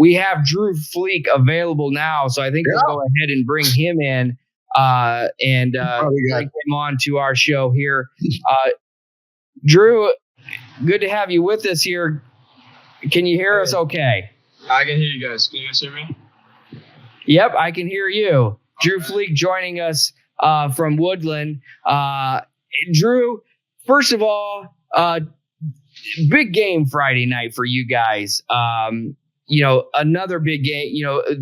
we have Drew Fleek available now, so I think we'll go ahead and bring him in and bring him on to our show here. Drew, good to have you with us here. Can you hear us okay? I can hear you guys. Can you guys hear me? Yep, I can hear you. Drew Fleek joining us from Woodlan. Drew, first of all, big game Friday night for you guys. Another big game,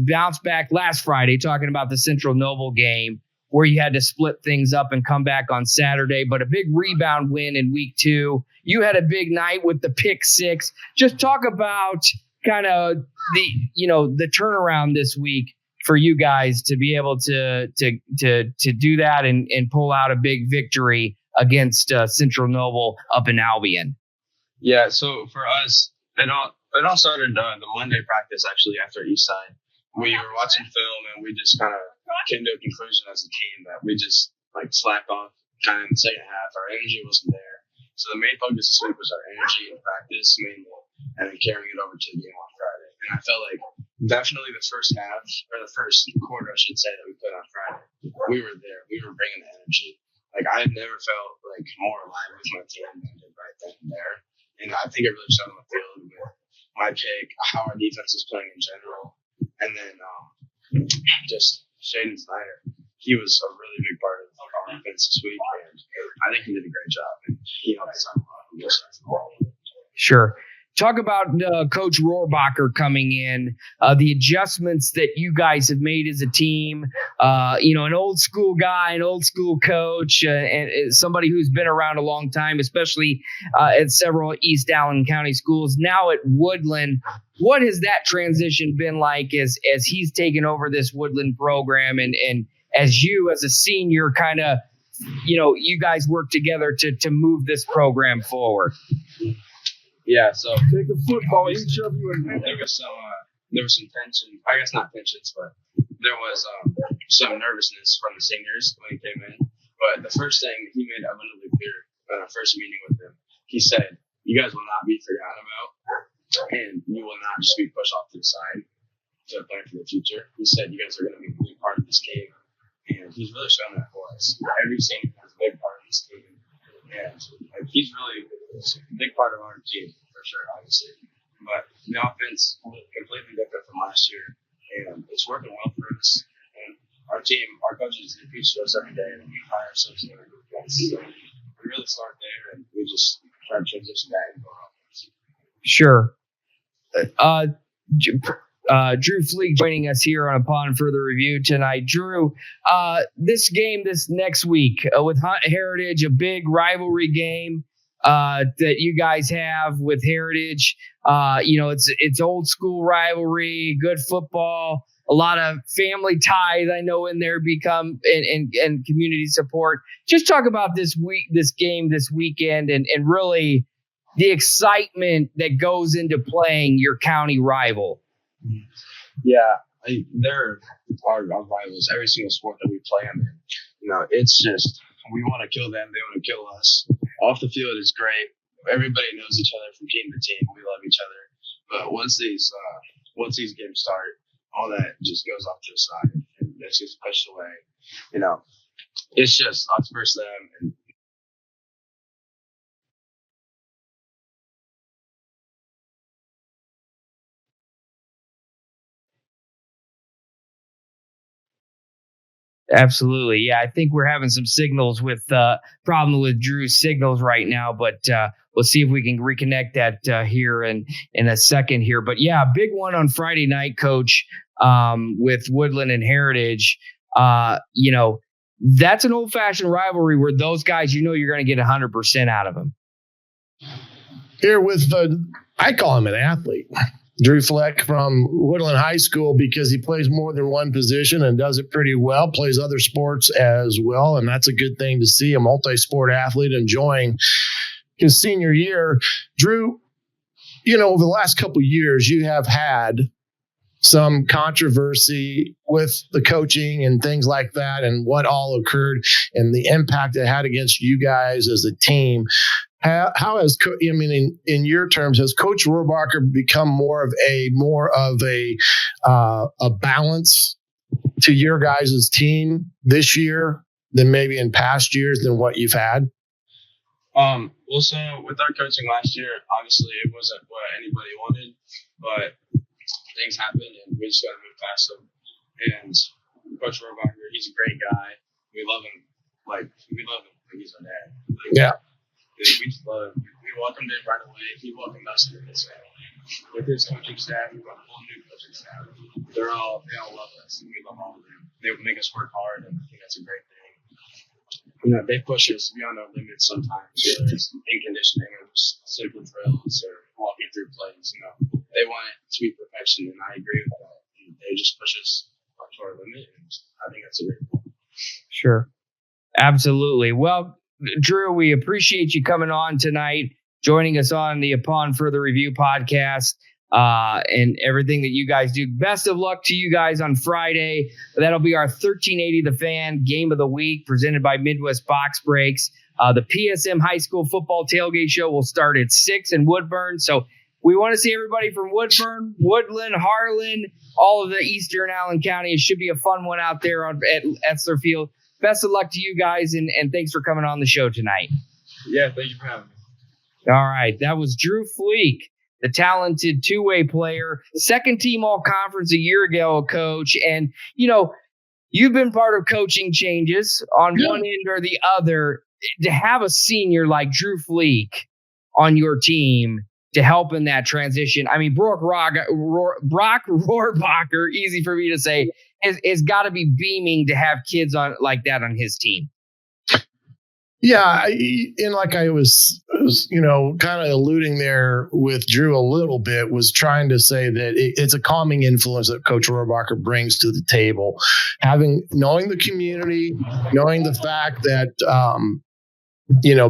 bounce back last Friday, talking about the Central Noble game where you had to split things up and come back on Saturday, but a big rebound win in week 2. You had a big night with the pick 6. Just talk about kind of the turnaround this week for you guys to be able to do that and pull out a big victory against Central Noble up in Albion. Yeah, so for us, it all started the Monday practice actually after Eastside. We were watching film and we just kind of came to a conclusion as a team that we just slacked off kind of in the second half. Our energy wasn't there. So the main focus this week was our energy in practice mainly, and then carrying it over to the game on Friday. And I felt like definitely the first half, or the first quarter, I should say, that we played on Friday, we were there. We were bringing the energy. I've never felt more alive with my team than I did right then and there. And I think it really showed on the field with my pick, how our defense is playing in general. And then just Shaden Snyder. He was a really big part of our offense this week. And I think he did a great job. And he helped us out a lot on both sides of the ball. Sure. Talk about Coach Rohrbacher coming in, the adjustments that you guys have made as a team. An old school guy, an old school coach, and somebody who's been around a long time, especially at several East Allen County schools. Now at Woodlan, what has that transition been like as he's taken over this Woodlan program, and as you as a senior kind of, you guys work together to move this program forward? Yeah, so take the football, each of you, and there was some tension. I guess not tensions, but there was some nervousness from the seniors when he came in. But the first thing he made abundantly clear in our first meeting with him, he said, "You guys will not be forgotten about, and you will not just be pushed off to the side to plan for the future." He said, "You guys are going to be a big part of this team," and he's really shown that for us. Every senior has a big part of this team, and he's really a big part of our team. For sure, obviously. But the offense completely different from last year, and it's working well for us. And our team, our coaches, they preach to us every day, and we hire ourselves in our defense. So we really start there, and we just try to transition that into our offense. Sure. Drew Fleek joining us here on Upon Further Review tonight. Drew, this game this next week with Hunt Heritage, a big rivalry game that you guys have with Heritage. It's old school rivalry, good football, a lot of family ties I know in there become and community support. Just talk about this game this weekend and really the excitement that goes into playing your county rival. Yeah, they're our rivals. Every single sport that we play them in, it's just we want to kill them. They want to kill us. Off the field is great. Everybody knows each other from team to team. We love each other. But once these games start, all that just goes off to the side and it gets pushed away. It's just us versus them. And Absolutely. Yeah, I think we're having some signals with problem with Drew's signals right now, but we'll see if we can reconnect that here in a second here. But yeah, big one on Friday night, Coach, with Woodlan and Heritage. That's an old-fashioned rivalry where those guys, you're going to get 100% out of them. Here with I call him an athlete. Drew Fleck from Woodland High School, because he plays more than one position and does it pretty well, plays other sports as well, and that's a good thing to see, a multi-sport athlete enjoying his senior year. Drew, over the last couple of years, you have had some controversy with the coaching and things like that and what all occurred and the impact it had against you guys as a team. How has in your terms, has Coach Rohrbacher become more of a balance to your guys' team this year than maybe in past years than what you've had? Well, so with our coaching last year, obviously it wasn't what anybody wanted, but things happened and we just got to move past them. And Coach Rohrbacher, he's a great guy. We love him like he's our dad. Yeah. We welcomed him right away. He welcomed us into his family. With his coaching staff, we've got a whole new coaching staff. They all love us, and we love all of them. They make us work hard, and I think that's a great thing. They push us beyond our limits sometimes, whether it's in conditioning or just simple drills or walking through plays. They want it to be perfection, and I agree with that. And they just push us up to our limit, and I think that's a great thing. Sure. Absolutely. Well, Drew, we appreciate you coming on tonight, joining us on the Upon Further Review podcast, and everything that you guys do. Best of luck to you guys on Friday. That'll be our 1380 The Fan Game of the Week, presented by Midwest Box Breaks. The PSM High School Football Tailgate Show will start at 6 in Woodburn. So we want to see everybody from Woodburn, Woodland, Harlan, all of the Eastern Allen County. It should be a fun one out there at Etzler Field. Best of luck to you guys, and thanks for coming on the show tonight. Yeah, thank you for having me. All right, that was Drew Fleek, the talented two-way player, second team all-conference a year ago, coach. And, you've been part of coaching changes on one end or the other. To have a senior like Drew Fleek on your team to help in that transition. I mean, Brock Rohrbacher, easy for me to say, has got to be beaming to have kids on like that on his team. Yeah, and like I was kind of alluding there with Drew a little bit, was trying to say that it's a calming influence that Coach Rohrbacher brings to the table. Knowing the community, knowing the fact that,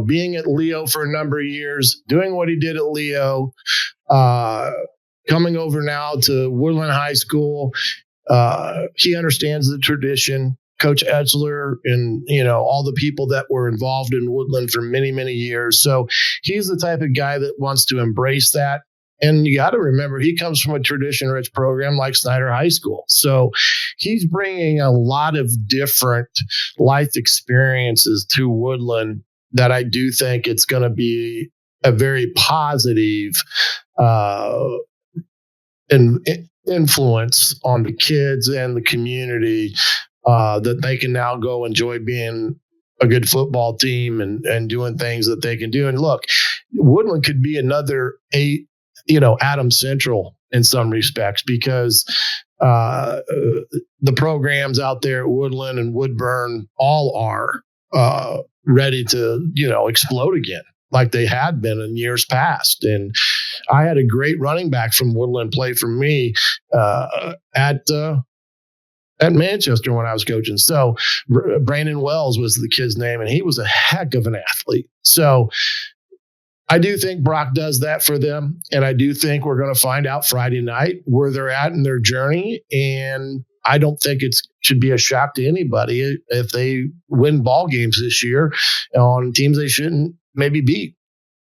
being at Leo for a number of years, doing what he did at Leo, coming over now to Woodland High School, he understands the tradition. Coach Etzler and, all the people that were involved in Woodland for many, many years. So he's the type of guy that wants to embrace that. And you got to remember, he comes from a tradition-rich program like Snyder High School. So he's bringing a lot of different life experiences to Woodland that I do think it's going to be a very positive influence on the kids and the community, that they can now go enjoy being a good football team and doing things that they can do. And look, Woodland could be another Adams Central in some respects, because the programs out there at Woodland and Woodburn all are ready to, explode again like they had been in years past. And I had a great running back from Woodland play for me at Manchester when I was coaching. So Brandon Wells was the kid's name, and he was a heck of an athlete. So I do think Brock does that for them. And I do think we're going to find out Friday night where they're at in their journey. And I don't think it should be a shock to anybody if they win ball games this year on teams they shouldn't maybe beat.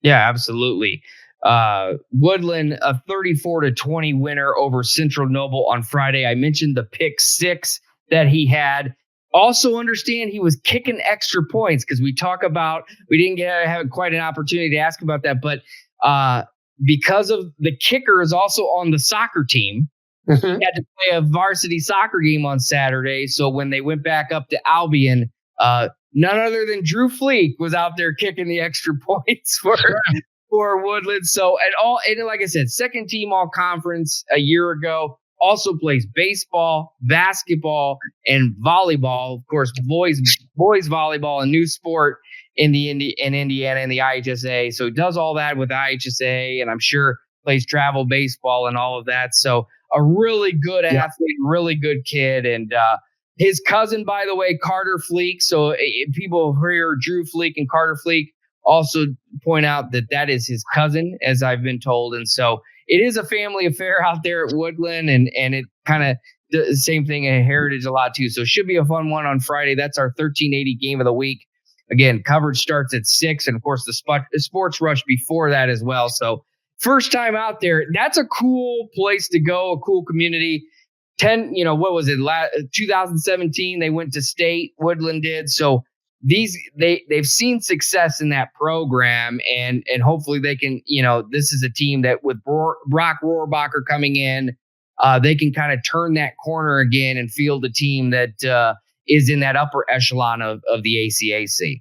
Yeah, absolutely. Woodland, a 34-20 winner over Central Noble on Friday. I mentioned the pick 6 that he had. Also understand he was kicking extra points, because we didn't have quite an opportunity to ask about that, but because of the kicker is also on the soccer team, he had to play a varsity soccer game on Saturday. So when they went back up to Albion, none other than Drew Fleek was out there kicking the extra points for Woodland. So and like I said, second team all conference a year ago. Also plays baseball, basketball, and volleyball. Of course, boys volleyball, a new sport in Indiana in the IHSA. So he does all that with IHSA, and I'm sure plays travel baseball and all of that. So a really good athlete, really good kid. And his cousin, by the way, Carter Fleek. So people hear Drew Fleek and Carter Fleek also point out that is his cousin, as I've been told. And so it is a family affair out there at Woodland, and it kind of the same thing at Heritage a lot too. So it should be a fun one on Friday. That's our 1380 game of the week. Again, coverage starts at 6, and of course the sports rush before that as well. So first time out there, that's a cool place to go, a cool community. 2017 they went to state, Woodlan did. So they've seen success in that program, and hopefully they can, this is a team that with Brock Rohrbacher coming in, they can kind of turn that corner again and field a team that is in that upper echelon of the ACAC.